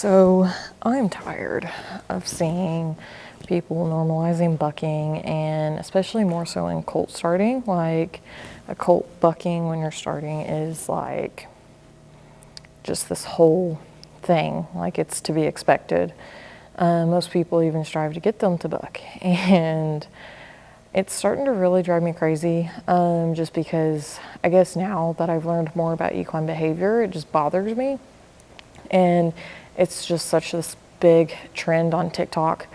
So I'm tired of seeing people normalizing bucking, and especially more so in colt starting. Like, a colt bucking when you're starting is like just this whole thing, like it's to be expected. Most people even strive to get them to buck, and it's starting to really drive me crazy, just because I guess now that I've learned more about equine behavior, it just bothers me. And it's just such this big trend on TikTok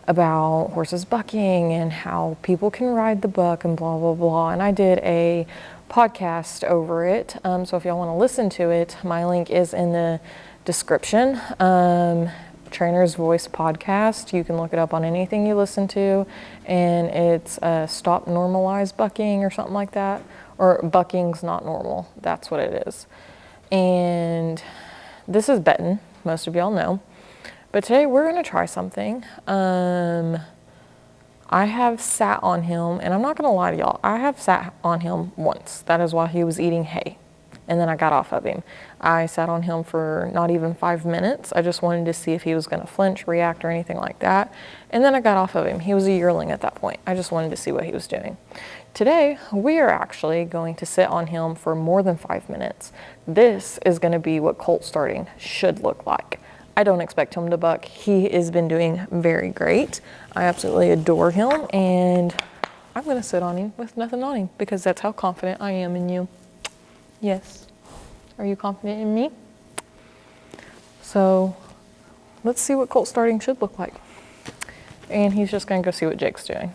about horses bucking and how people can ride the buck and blah, blah, blah. And I did a podcast over it. So if y'all want to listen to it, my link is in the description. Trainer's Voice podcast. You can look it up on anything you listen to. And it's Stop Normalize Bucking or something like that. Or Bucking's Not Normal. That's what it is. And this is Benton, most of y'all know. But today we're going to try something. I have sat on him, and I'm not going to lie to y'all, I have sat on him once. That is while he was eating hay. And then I got off of him. I sat on him for not even 5 minutes. I just wanted to see if he was going to flinch, react, or anything like that. And then I got off of him. He was a yearling at that point. I just wanted to see what he was doing. Today, we are actually going to sit on him for more than 5 minutes. This is going to be what colt starting should look like. I don't expect him to buck. He has been doing very great. I absolutely adore him, and I'm going to sit on him with nothing on him because that's how confident I am in you. Yes. Are you confident in me? So let's see what colt starting should look like. And he's just going to go see what Jake's doing.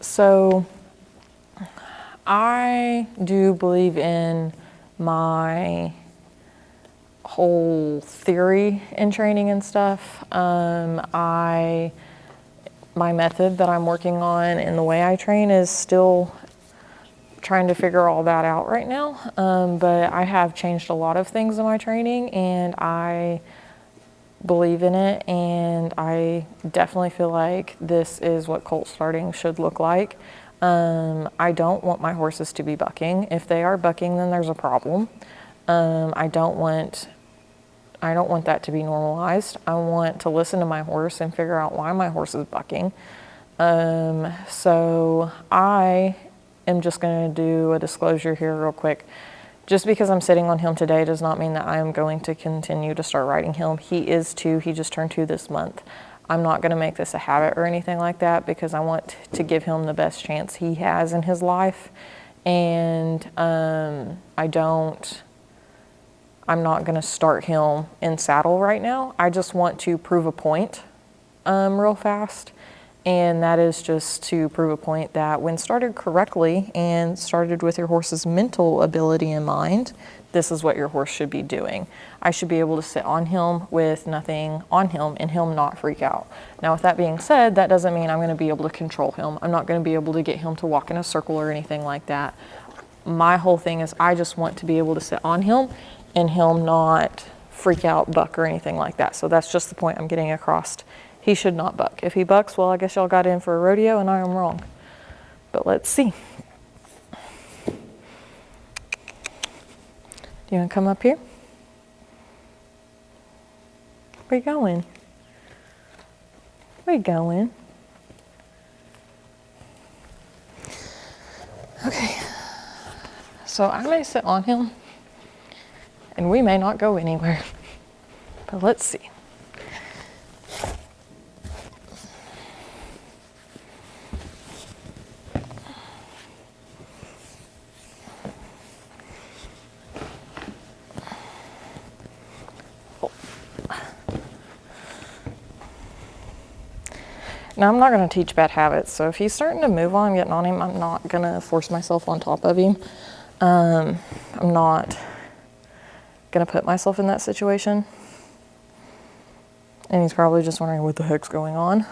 So I do believe in my whole theory in training and stuff. My method that I'm working on and the way I train is still trying to figure all that out right now. But I have changed a lot of things in my training, and I believe in it, and I definitely feel like this is what colt starting should look like. I don't want my horses to be bucking. If they are bucking, then there's a problem. I don't want that to be normalized. I want to listen to my horse and figure out why my horse is bucking. So I am just going to do a disclosure here real quick. Just because I'm sitting on him today does not mean that I am going to continue to start riding him. He is 2. He just turned 2 this month. I'm not going to make this a habit or anything like that because I want to give him the best chance he has in his life. And I'm not going to start him in saddle right now. I just want to prove a point real fast. And that is just to prove a point that when started correctly and started with your horse's mental ability in mind, this is what your horse should be doing. I should be able to sit on him with nothing on him and him not freak out. Now, with that being said, that doesn't mean I'm going to be able to control him. I'm not going to be able to get him to walk in a circle or anything like that. My whole thing is I just want to be able to sit on him and him not freak out, buck, or anything like that. So that's just the point I'm getting across. He should not buck. If he bucks, well, I guess y'all got in for a rodeo and I am wrong. But let's see. Do you want to come up here? Where you going? Where you going? Okay. So I may sit on him and we may not go anywhere. But let's see. Now, I'm not going to teach bad habits, so if he's starting to move while I'm getting on him, I'm not going to force myself on top of him. I'm not going to put myself in that situation. And he's probably just wondering what the heck's going on.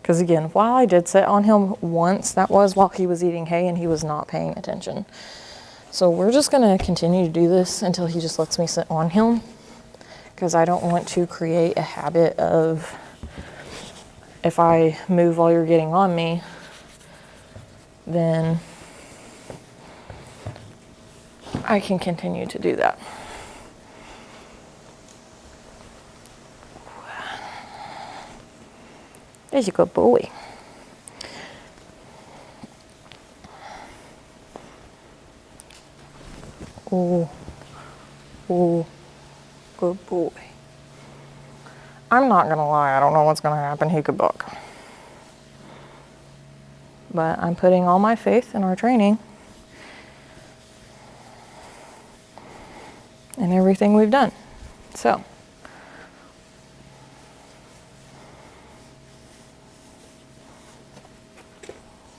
Because again, while I did sit on him once, that was while he was eating hay and he was not paying attention. So we're just going to continue to do this until he just lets me sit on him. Because I don't want to create a habit of, if I move while you're getting on me, then I can continue to do that. There's a good boy. Oh, oh, good boy. I'm not gonna lie, I don't know what's gonna happen. He could buck. But I'm putting all my faith in our training and everything we've done. So,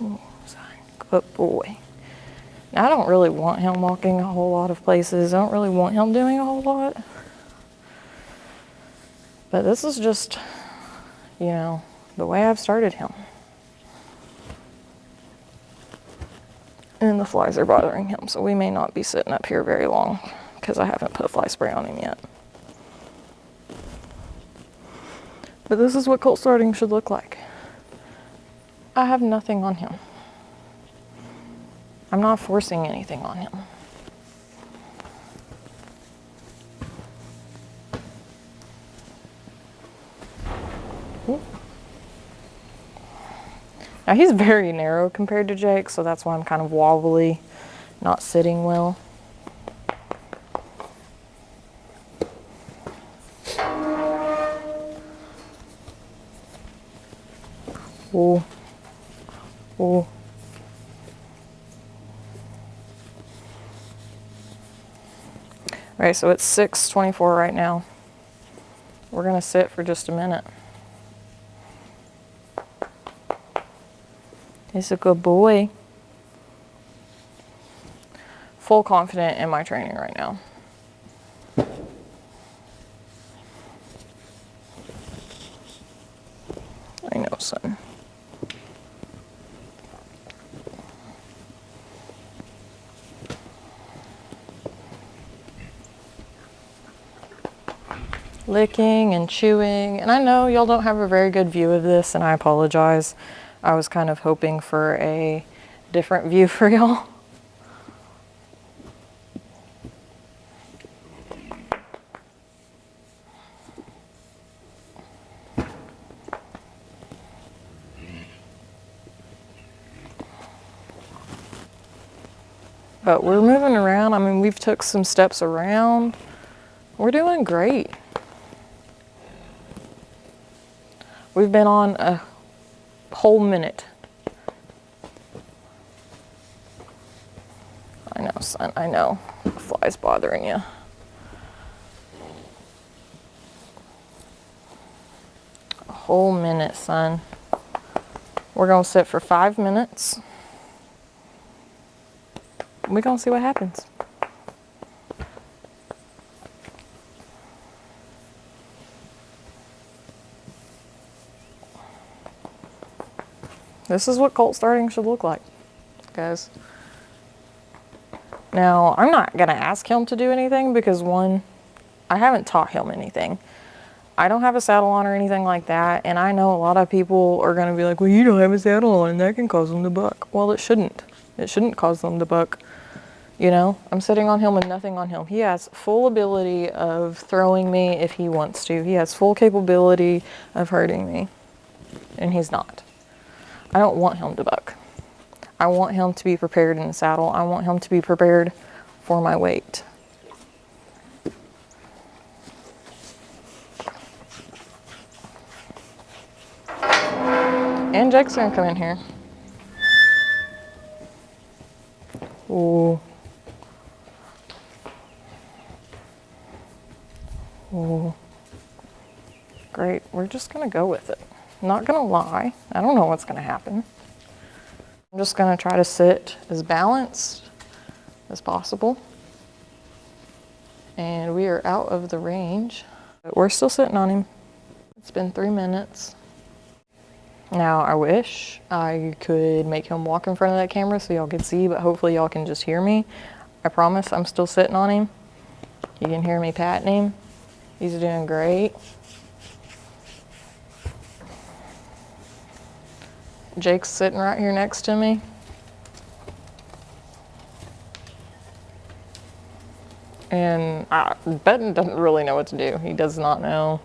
oh, son, good boy. Now, I don't really want him walking a whole lot of places. I don't really want him doing a whole lot. But this is just, you know, the way I've started him. And the flies are bothering him, so we may not be sitting up here very long because I haven't put fly spray on him yet. But this is what colt starting should look like. I have nothing on him. I'm not forcing anything on him. Ooh. Now he's very narrow compared to Jake, so that's why I'm kind of wobbly, not sitting well. Ooh. Ooh. All right, so it's 6:24 right now. We're gonna sit for just a minute. He's a good boy. Full confident in my training right now. I know, son. Licking and chewing, and I know y'all don't have a very good view of this, and I apologize. I was kind of hoping for a different view for y'all. But we're moving around. I mean, we've took some steps around. We're doing great. We've been on a whole minute. I know, son, I know. The fly's bothering you. A whole minute, son. We're gonna sit for 5 minutes. We're gonna see what happens. This is what colt starting should look like, guys. Now, I'm not gonna ask him to do anything because one, I haven't taught him anything. I don't have a saddle on or anything like that, and I know a lot of people are gonna be like, well, you don't have a saddle on, and that can cause them to buck. Well, it shouldn't. It shouldn't cause them to buck. You know, I'm sitting on him with nothing on him. He has full ability of throwing me if he wants to. He has full capability of hurting me, and he's not. I don't want him to buck. I want him to be prepared in the saddle. I want him to be prepared for my weight. And Jake's gonna come in here. Ooh. Ooh. Great, we're just gonna go with it. Not gonna lie, I don't know what's gonna happen. I'm just gonna try to sit as balanced as possible. And we are out of the range, but we're still sitting on him. It's been 3 minutes. Now I wish I could make him walk in front of that camera so y'all could see, but hopefully y'all can just hear me. I promise I'm still sitting on him. You can hear me patting him. He's doing great. Jake's sitting right here next to me. And Benton doesn't really know what to do. He does not know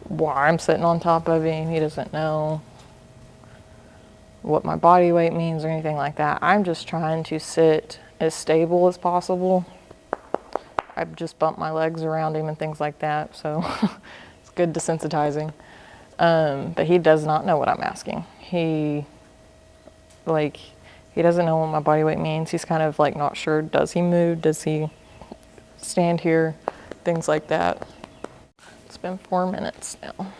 why I'm sitting on top of him. He doesn't know what my body weight means or anything like that. I'm just trying to sit as stable as possible. I've just bumped my legs around him and things like that, so it's good desensitizing. But he does not know what I'm asking. He doesn't know what my body weight means. He's kind of like not sure. Does he move? Does he stand here? Things like that. It's been 4 minutes now.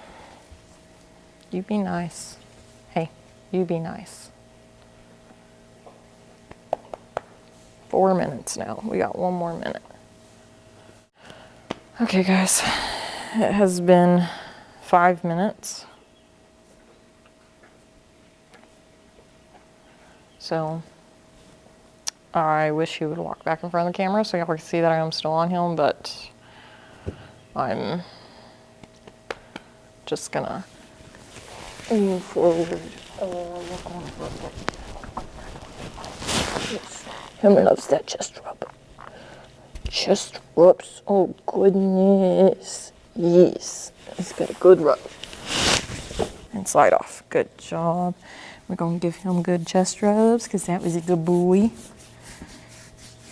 You be nice. Hey, you be nice. 4 minutes now. We got 1 more minute. Okay, guys. It has been 5 minutes. So I wish he would walk back in front of the camera so y'all can see that I am still on him, but I'm just gonna move forward. Him loves that chest rub. Chest rubs. Oh goodness. Yes. He's got a good rub. And slide off. Good job. We're gonna give him good chest rubs because that was a good boy.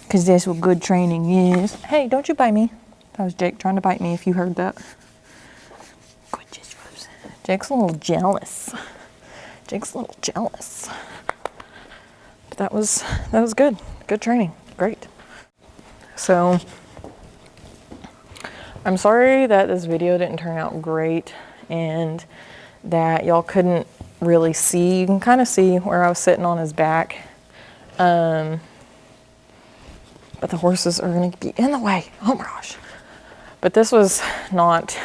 Because that's what good training is. Hey, don't you bite me. That was Jake trying to bite me if you heard that. Good chest rubs. Jake's a little jealous. Jake's a little jealous. But that was good. Good training. Great. So, I'm sorry that this video didn't turn out great and that y'all couldn't really see. You can kind of see where I was sitting on his back. But the horses are going to be in the way. Oh my gosh. But this was not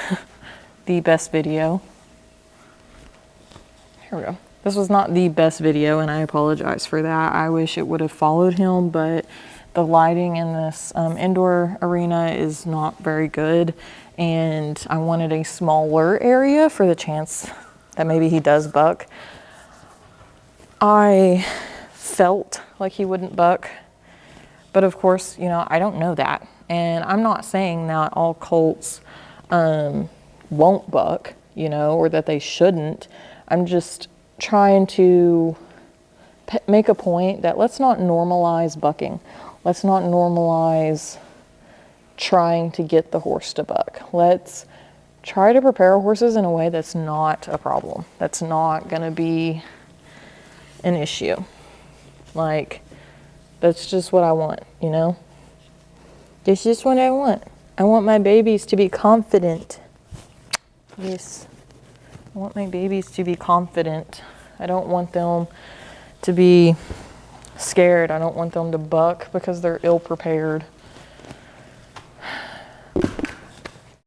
the best video. Here we go. This was not the best video, and I apologize for that. I wish it would have followed him, but the lighting in this indoor arena is not very good, and I wanted a smaller area for the chance that maybe he does buck. I felt like he wouldn't buck, but of course, you know, I don't know that. And I'm not saying that all colts won't buck, you know, or that they shouldn't. I'm just trying to make a point that let's not normalize bucking. Let's not normalize trying to get the horse to buck. Let's try to prepare horses in a way that's not a problem. That's not going to be an issue. Like, that's just what I want, you know? That's just what I want. I want my babies to be confident. Yes. I want my babies to be confident. I don't want them to be scared. I don't want them to buck because they're ill prepared.